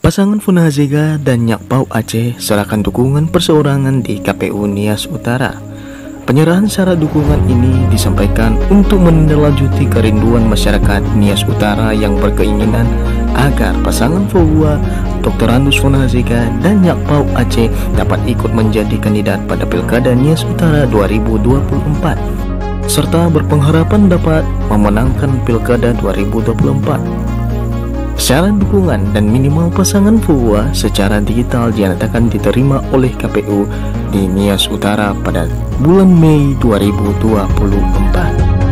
Pasangan Funazega dan Nyakpau Aceh serahkan dukungan perseorangan di KPU Nias Utara. Penyerahan syarat dukungan ini disampaikan untuk menindaklanjuti kerinduan masyarakat Nias Utara yang berkeinginan agar pasangan Fauwa, Dr. Randus Funazega dan Nyakpau Aceh dapat ikut menjadi kandidat pada Pilkada Nias Utara 2024 serta berpengharapan dapat memenangkan Pilkada 2024. Syarat dukungan dan minimal pasangan Fauwa secara digital dinyatakan diterima oleh KPU di Nias Utara pada bulan Mei 2024.